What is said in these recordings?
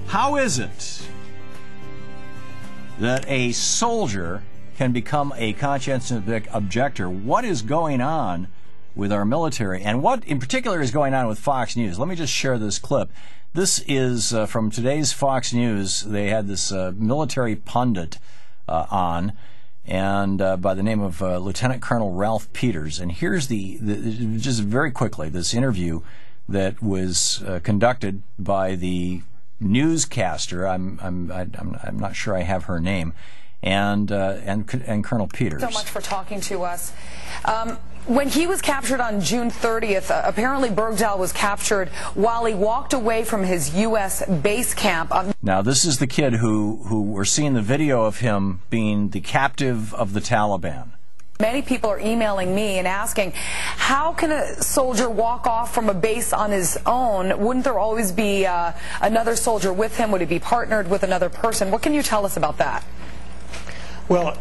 How is it that a soldier can become a conscientious objector? What is going on with our military, and what in particular is going on with Fox News? Let me just share this clip. This is from today's Fox News. They had this military pundit on, and by the name of Lieutenant Colonel Ralph Peters. And here's just very quickly, this interview that was conducted by the newscaster. I'm not sure I have her name, and Colonel Peters. So much for talking to us. When he was captured on June 30th, apparently Bergdahl was captured while he walked away from his U.S. base camp. Now, this is the kid who we're seeing the video of him being the captive of the Taliban. Many people are emailing me and asking, how can a soldier walk off from a base on his own? Wouldn't there always be another soldier with him? Would he be partnered with another person? What can you tell us about that? Well,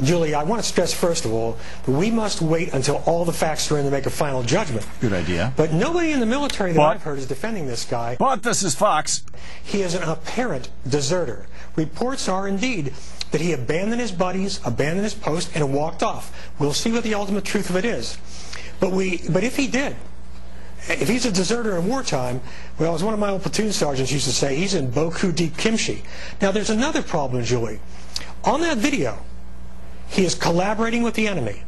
Julie, I want to stress, first of all, that we must wait until all the facts are in to make a final judgment. Good idea. But nobody in the military that I've heard is defending this guy. But this is Fox. He is an apparent deserter. Reports are indeed that he abandoned his buddies, abandoned his post, and walked off. We'll see what the ultimate truth of it is. But if he did, if he's a deserter in wartime, well, as one of my old platoon sergeants used to say, he's in Boku deep kimchi. Now, there's another problem, Julie. On that video, he is collaborating with the enemy.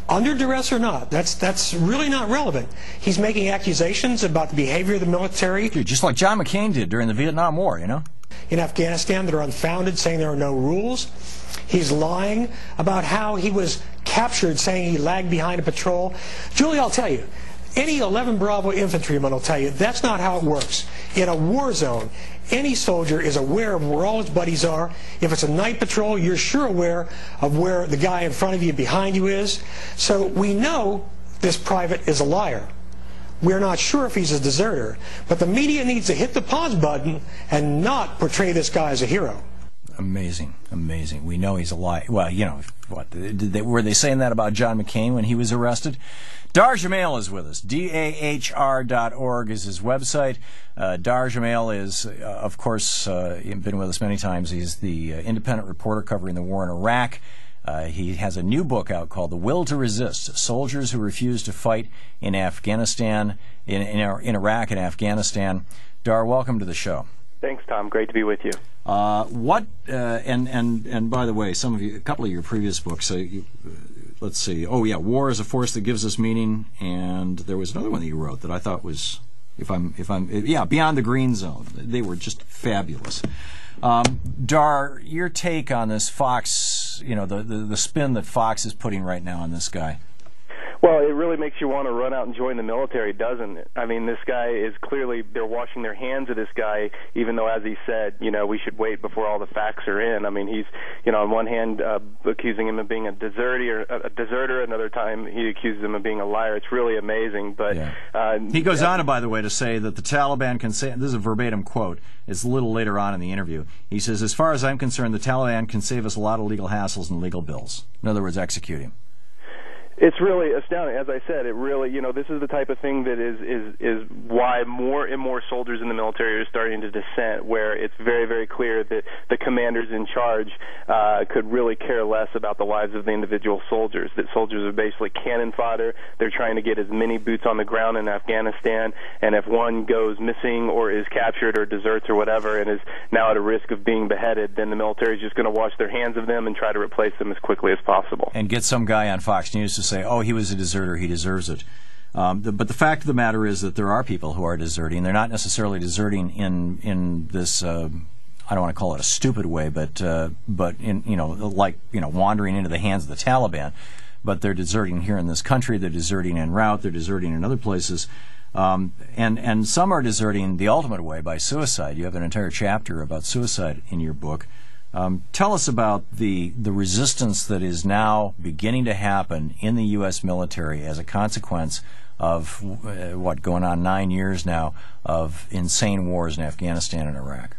Under duress or not, that's really not relevant. He's making accusations about the behavior of the military. Dude, just like John McCain did during the Vietnam War, you know? In Afghanistan that are unfounded, saying there are no rules. He's lying about how he was captured, saying he lagged behind a patrol. Julie, I'll tell you, any 11 Bravo infantryman will tell you that's not how it works. In a war zone, any soldier is aware of where all his buddies are. If it's a night patrol, you're sure aware of where the guy in front of you, behind you is. So we know this private is a liar. We're not sure if he's a deserter, but the media needs to hit the pause button and not portray this guy as a hero. Amazing, amazing. We know he's a liar. Well, you know, what, were they saying that about John McCain when he was arrested? Dahr Jamail is with us. DAHR.org is his website. Dahr Jamail is, of course, been with us many times. He's the independent reporter covering the war in Iraq. He has a new book out called The Will to Resist, Soldiers Who Refuse to Fight in Afghanistan, in Iraq and Afghanistan. Dahr, welcome to the show. Thanks, Tom. Great to be with you. And by the way, a couple of your previous books, let's see. Oh yeah, War is a Force That Gives Us Meaning, and there was another one that you wrote that I thought was, Beyond the Green Zone. They were just fabulous. Dahr, your take on this Fox, you know, the spin that Fox is putting right now on this guy. Well, it really makes you want to run out and join the military, doesn't it? I mean, this guy is clearly, they're washing their hands of this guy, even though, as he said, you know, we should wait before all the facts are in. I mean, he's, you know, on one hand accusing him of being a deserter, another time he accuses him of being a liar. It's really amazing. But yeah. He goes on, by the way, to say that the Taliban can say, this is a verbatim quote, it's a little later on in the interview, he says, as far as I'm concerned, the Taliban can save us a lot of legal hassles and legal bills. In other words, execute him. It's really astounding. As I said, it really, you know, this is the type of thing that is why more and more soldiers in the military are starting to dissent, where it's very, very clear that the commanders in charge could really care less about the lives of the individual soldiers, that soldiers are basically cannon fodder. They're trying to get as many boots on the ground in Afghanistan, and if one goes missing or is captured or deserts or whatever and is now at a risk of being beheaded, then the military is just going to wash their hands of them and try to replace them as quickly as possible. And get some guy on Fox News to say, oh, he was a deserter, he deserves it. But the fact of the matter is that there are people who are deserting. They're not necessarily deserting in this, I don't want to call it a stupid way, but in, you know, like, you know, wandering into the hands of the Taliban. But they're deserting here in this country, they're deserting en route, they're deserting in other places. And some are deserting the ultimate way by suicide. You have an entire chapter about suicide in your book. Tell us about the resistance that is now beginning to happen in the U.S. military as a consequence of going on 9 years now of insane wars in Afghanistan and Iraq.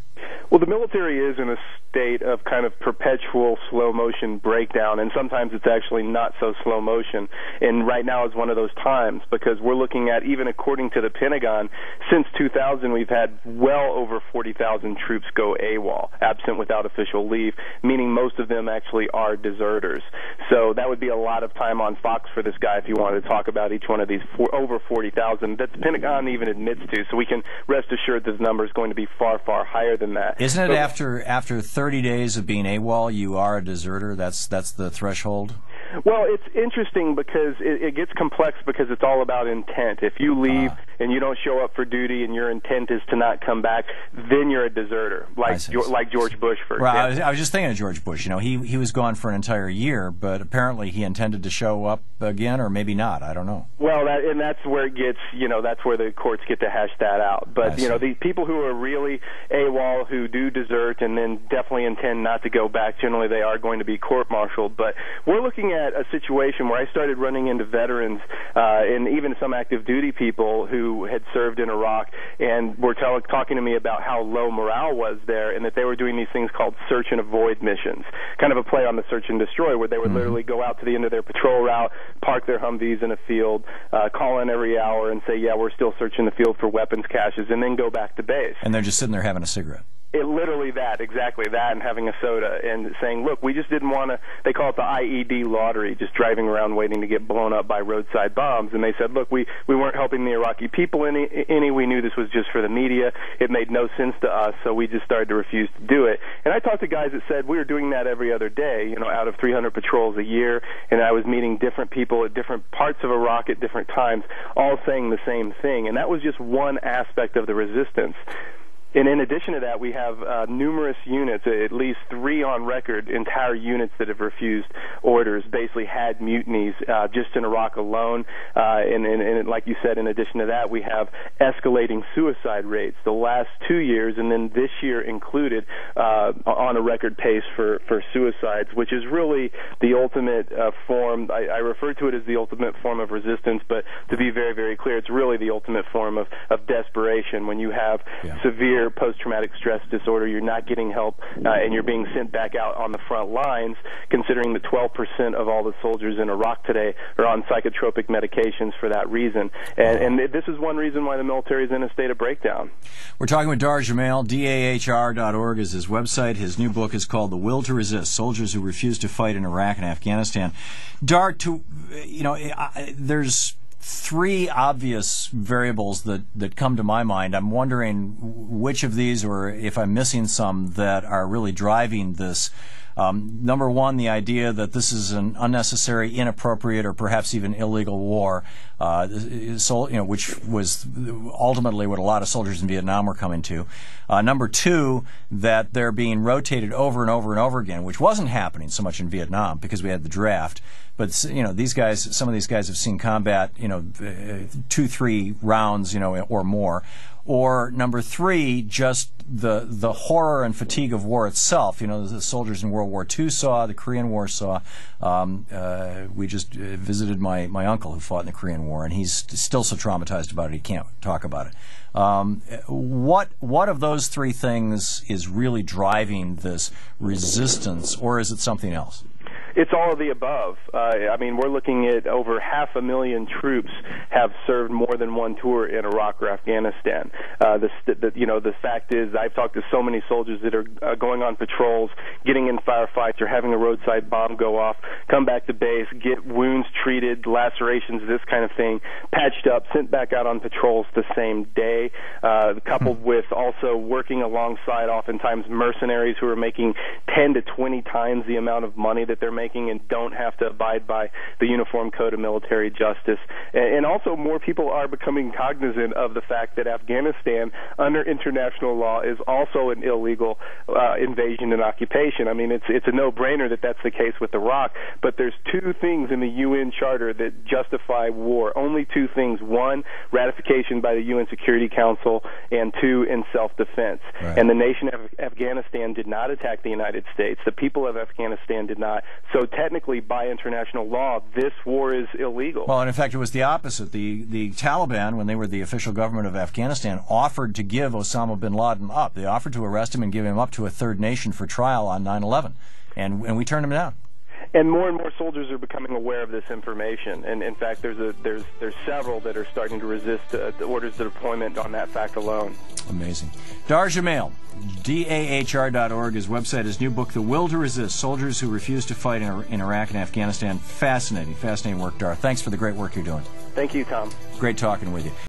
Well, the military is in a state of kind of perpetual slow motion breakdown, and sometimes it's actually not so slow motion. And right now is one of those times, because we're looking at, even according to the Pentagon, since 2000 we've had well over 40,000 troops go AWOL, absent without official leave, meaning most of them actually are deserters. So that would be a lot of time on Fox for this guy if you wanted to talk about each one of these over 40,000 that the Pentagon even admits to. So we can rest assured that the number is going to be far, far higher than that. Isn't it after 30 days of being AWOL, you are a deserter? That's the threshold? Well, it's interesting because it gets complex because it's all about intent. If you leave and you don't show up for duty and your intent is to not come back, then you're a deserter, like George Bush, for example. Well, I was just thinking of George Bush. You know, he was gone for an entire year, but apparently he intended to show up again, or maybe not. I don't know. Well, that's where it gets, that's where the courts get to hash that out. But, the people who are really AWOL, who do desert and then definitely intend not to go back, generally they are going to be court-martialed. But we're looking at a situation where I started running into veterans and even some active duty people who had served in Iraq, and were talking to me about how low morale was there, and that they were doing these things called search and avoid missions, kind of a play on the search and destroy, where they would literally go out to the end of their patrol route, park their Humvees in a field, call in every hour and say, yeah, we're still searching the field for weapons caches, and then go back to base. And they're just sitting there having a cigarette. Literally exactly that, and having a soda, and saying, look, we just didn't want to, they call it the IED lottery, just driving around waiting to get blown up by roadside bombs. And they said, look, we weren't helping the Iraqi people any, we knew this was just for the media, it made no sense to us, so we just started to refuse to do it. And I talked to guys that said we were doing that every other day, out of 300 patrols a year, and I was meeting different people at different parts of Iraq at different times, all saying the same thing. And that was just one aspect of the resistance. And in addition to that, we have numerous units, at least 3 on record, entire units that have refused orders, basically had mutinies just in Iraq alone. And like you said, in addition to that, we have escalating suicide rates the last 2 years, and then this year included, on a record pace for suicides, which is really the ultimate form. I refer to it as the ultimate form of resistance, but to be very, very clear, it's really the ultimate form of desperation. When you have severe post-traumatic stress disorder, you're not getting help, and you're being sent back out on the front lines, considering that 12% of all the soldiers in Iraq today are on psychotropic medications for that reason. And this is one reason why the military is in a state of breakdown. We're talking with Dahr Jamail. DAHR.org is his website. His new book is called The Will to Resist, Soldiers Who Refuse to Fight in Iraq and Afghanistan. Dahr, there's 3 obvious variables that come to my mind. I'm wondering which of these, or if I'm missing some, that are really driving this. Number one, the idea that this is an unnecessary, inappropriate, or perhaps even illegal war, which was ultimately what a lot of soldiers in Vietnam were coming to. Number 2, that they're being rotated over and over and over again, which wasn't happening so much in Vietnam because we had the draft. But these guys, some of these guys have seen combat, 2-3 rounds, or more. Or number 3, just the horror and fatigue of war itself. The soldiers in World War II saw, the Korean War saw. We just visited my uncle who fought in the Korean War, and he's still so traumatized about it he can't talk about it. What of those 3 things is really driving this resistance, or is it something else? It's all of the above. We're looking at over 500,000 troops have served more than one tour in Iraq or Afghanistan. The fact is, I've talked to so many soldiers that are going on patrols, getting in firefights, or having a roadside bomb go off, come back to base, get wounds treated, lacerations, this kind of thing, patched up, sent back out on patrols the same day, coupled with also working alongside oftentimes mercenaries who are making 10 to 20 times the amount of money that they're making and don't have to abide by the Uniform Code of Military Justice. And also more people are becoming cognizant of the fact that Afghanistan, under international law, is also an illegal invasion and occupation. It's a no-brainer that that's the case with Iraq, but there's 2 things in the UN Charter that justify war. Only 2 things. 1, ratification by the UN Security Council, and 2, in self-defense. Right. And the nation of Afghanistan did not attack the United States. The people of Afghanistan did not So technically, by international law, this war is illegal. Well, and in fact, it was the opposite. The Taliban, when they were the official government of Afghanistan, offered to give Osama bin Laden up. They offered to arrest him and give him up to a third nation for trial on 9/11, and we turned him down. And more soldiers are becoming aware of this information. And in fact, there's several that are starting to resist the orders of deployment on that fact alone. Amazing. Dahr Jamail, dahr.org. His website, his new book, The Will to Resist, Soldiers Who Refuse to Fight in Iraq and Afghanistan. Fascinating work, Dahr. Thanks for the great work you're doing. Thank you, Thom. Great talking with you.